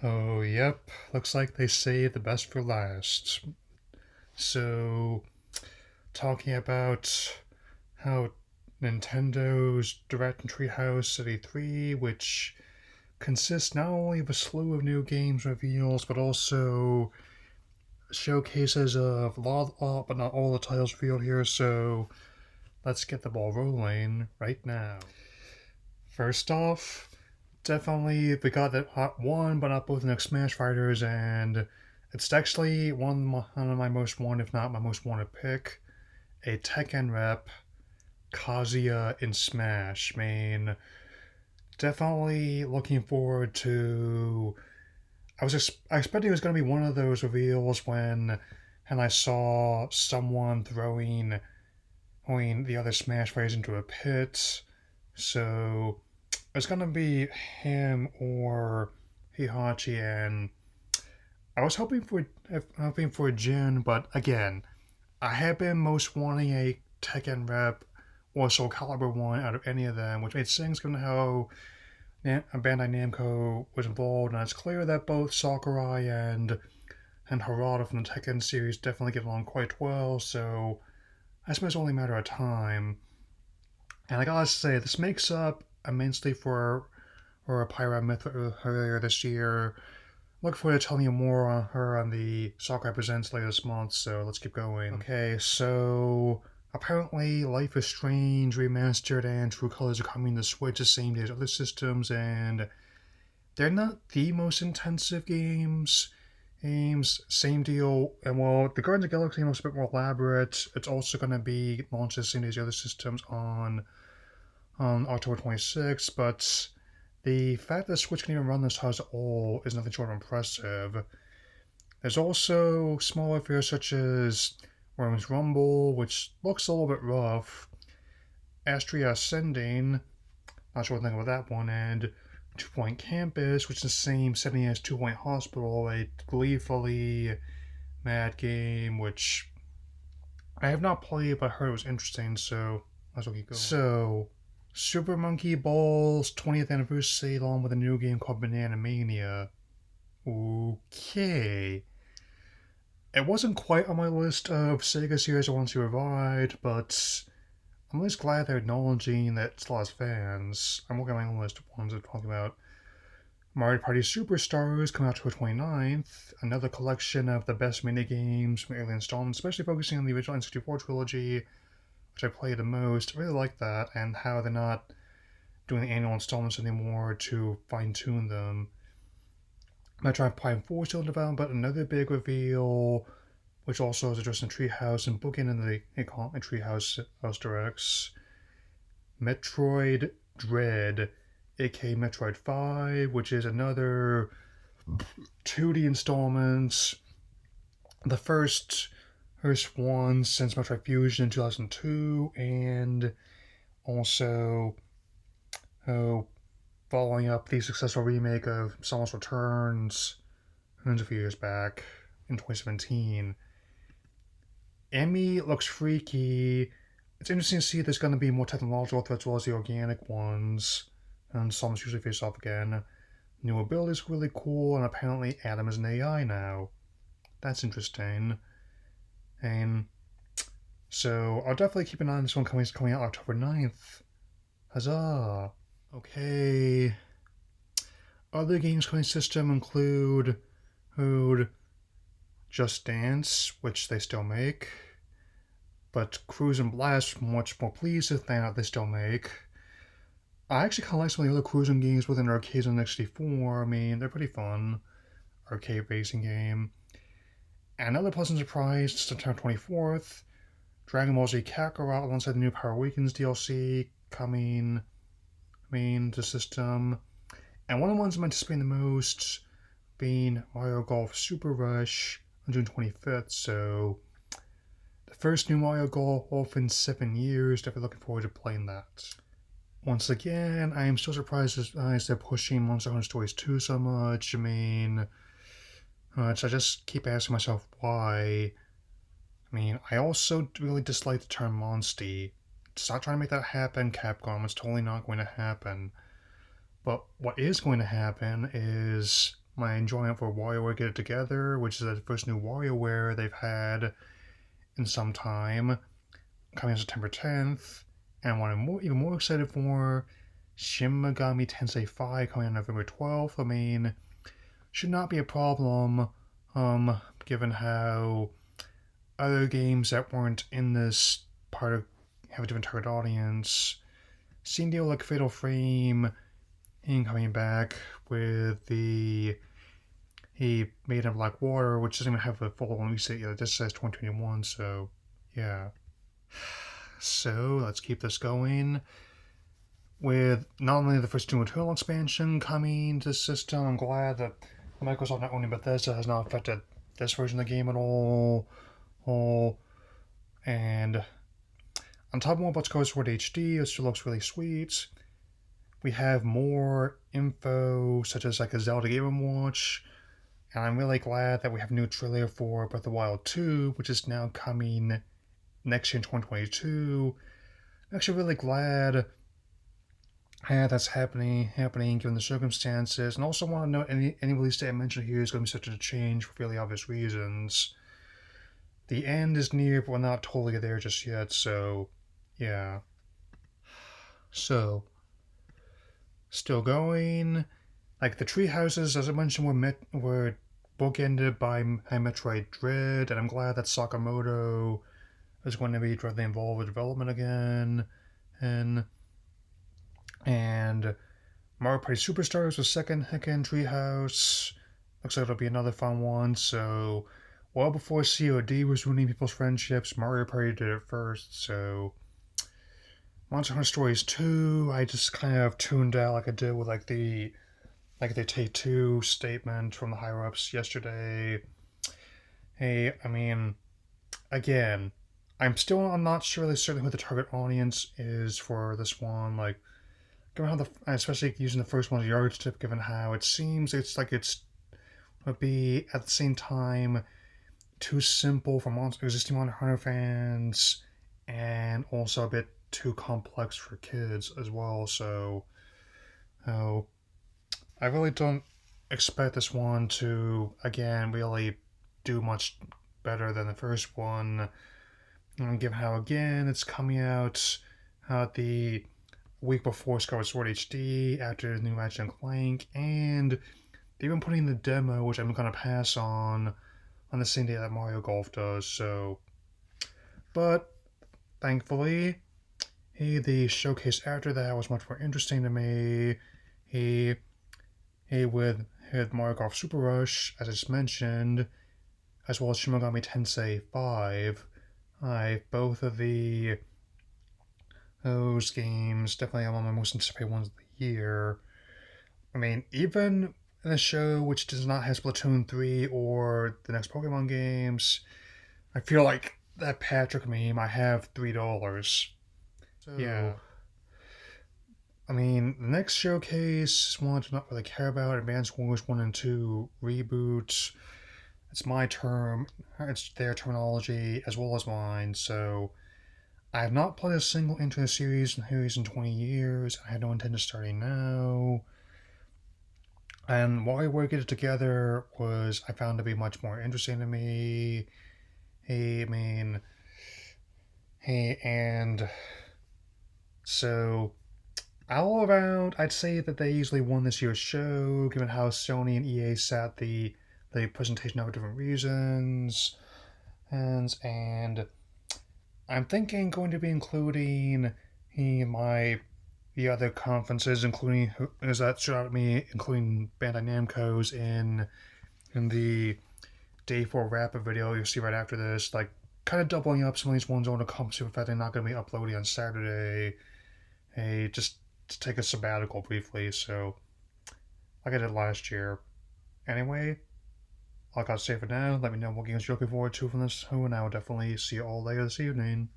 Oh, yep. Looks like they saved the best for last. So, talking about how Nintendo's Direct and Treehouse at E3, which consists not only of a slew of new games reveals, but also showcases of a lot, but not all the titles revealed here. So, let's get the ball rolling right now. First off, definitely we got that hot one, but not both the next Smash Fighters, and it's actually one of my most wanted, if not my most wanted pick, a Tekken rep, Kazuya in Smash. I mean, definitely looking forward to. I expecting it was going to be one of those reveals and I saw someone throwing the other Smash Fighters into a pit. So it's gonna be him or Hihachi, and I was hoping for Jin, but again, I have been most wanting a Tekken rep or Soul Calibur one out of any of them, which made sense given how Bandai Namco was involved, and it's clear that both Sakurai and Harada from the Tekken series definitely get along quite well. So I suppose it's only a matter of time. And I gotta say, this makes up immensely for a Pyra Myth earlier this year. Look forward to telling you more on her on the Sakurai Presents later this month, so let's keep going. Okay, so apparently Life is Strange Remastered and True Colors are coming to Switch the same day as other systems, and they're not the most intensive games. Same deal. And while the Guardians of the Galaxy looks a bit more elaborate, it's also going to be launched the same day as the other systems on October 26th, but the fact that Switch can even run this house at all is nothing short of impressive. There's also smaller affairs such as Worms Rumble, which looks a little bit rough, Astria Ascending, not sure what to think about that one, and Two Point Campus, which is the same setting as Two Point Hospital, a gleefully mad game, which I have not played but heard it was interesting, so I'll keep going. So, Super Monkey Ball's 20th anniversary, along with a new game called Banana Mania. Okay. It wasn't quite on my list of Sega series I want to see revived, but I'm at least glad they're acknowledging that it still has fans. I'm looking at my own list of ones that are talking about Mario Party Superstars coming out October 29th, another collection of the best mini games from early installments, especially focusing on the original N64 trilogy, which I played the most. I really like that, and how they're not doing the annual installments anymore to fine tune them. Metroid Prime 4 still in development, but another big reveal, which also is addressed in Treehouse and booking in the Treehouse House Directs. Metroid Dread, aka Metroid 5, which is another 2D installment. The first one since Metroid Fusion in 2002, and also following up the successful remake of Samus Returns a few years back in 2017. Emmy looks freaky. It's interesting to see there's going to be more technological threats as well as the organic ones, and Samus usually face off again. New abilities are really cool, and apparently Adam is an AI now. That's interesting. And so I'll definitely keep an eye on this one coming out October 9th. Huzzah! Okay. Other games coming system include Just Dance, which they still make, but Cruise and Blast much more pleased with that they still make. I actually kind of like some of the other cruising games within arcades on N64. I mean, they're pretty fun. Arcade racing game. And another pleasant surprise, September 24th, Dragon Ball Z Kakarot alongside the new Power Awakens DLC coming to system. And one of the ones I'm anticipating the most being Mario Golf Super Rush on June 25th. So, the first new Mario Golf in 7 years. Definitely looking forward to playing that. Once again, I am still surprised as they're pushing Monster Hunter Stories 2 so much. I mean, so I just keep asking myself why. I mean, I also really dislike the term Monsty. Stop trying to make that happen, Capcom. It's totally not going to happen. But what is going to happen is my enjoyment for WarioWare Get It Together, which is the first new WarioWare they've had in some time, coming on September 10th. And what I'm even more excited for, Shin Megami Tensei 5 coming on November 12th. I mean, should not be a problem, given how other games that weren't in this part of have a different target audience. Seeing deal like Fatal Frame and coming back with the he Made in Black Water, which doesn't even have a full release date yet. It just says 2021, so yeah. So let's keep this going with not only the first Doom Eternal expansion coming to the system. I'm glad that Microsoft, not only Bethesda, has not affected this version of the game at all. And on top of more about Skyward Sword HD, it still looks really sweet. We have more info, such as like a Zelda Game & Watch, and I'm really glad that we have a new trailer for Breath of the Wild 2, which is now coming next year in 2022. I'm actually really glad that's happening given the circumstances, and also want to note any release date I mentioned here is going to be subject to change for fairly obvious reasons. The end is near, but we're not totally there just yet, so yeah. So, still going. Like the Treehouses, as I mentioned, were bookended by Metroid Dread, and I'm glad that Sakamoto is going to be directly involved with development again. And Mario Party Superstars was second Heckin' Treehouse. Looks like it'll be another fun one. So, well before COD was ruining people's friendships, Mario Party did it first. So, Monster Hunter Stories 2, I just kind of tuned out like I did with the Take-Two statement from the higher ups yesterday. Hey, I mean, again, I'm not really certain who the target audience is for this one. Like, given how especially using the first one as a yardstick, given how it seems it's would be at the same time too simple for existing Monster Hunter fans, and also a bit too complex for kids as well. So, I really don't expect this one to again really do much better than the first one. Given how again it's coming out the week before Skyward Sword HD after the new Ratchet and Clank, and they've been putting the demo, which I'm gonna pass on the same day that Mario Golf does. So, but thankfully, the showcase after that was much more interesting to me. With Mario Golf Super Rush, as I just mentioned, as well as Shin Megami Tensei 5. Both of those games definitely are one of my most anticipated ones of the year. I mean, even in a show which does not have Splatoon 3 or the next Pokemon games, I feel like that Patrick meme, I have $3. So, yeah. I mean, the next showcase is one I do not really care about. Advance Wars 1 and 2 reboot. It's my term, it's their terminology as well as mine, so I have not played a single entry in the series in 20 years. I had no intention of starting now. And WarioWare Get It Together I found to be much more interesting to me. And so all around, I'd say that they easily won this year's show, given how Sony and EA sat the presentation up for different reasons. And I'm thinking going to be including the other conferences, including including Bandai Namco's in the Day 4 wrap-up video you'll see right after this, like kind of doubling up some of these ones on the compensate for the fact they're not going to be uploading on Saturday. Just to take a sabbatical briefly, so like I did last year. Anyway, all I gotta say for now, let me know what games you're looking forward to from this show, and I will definitely see you all later this evening.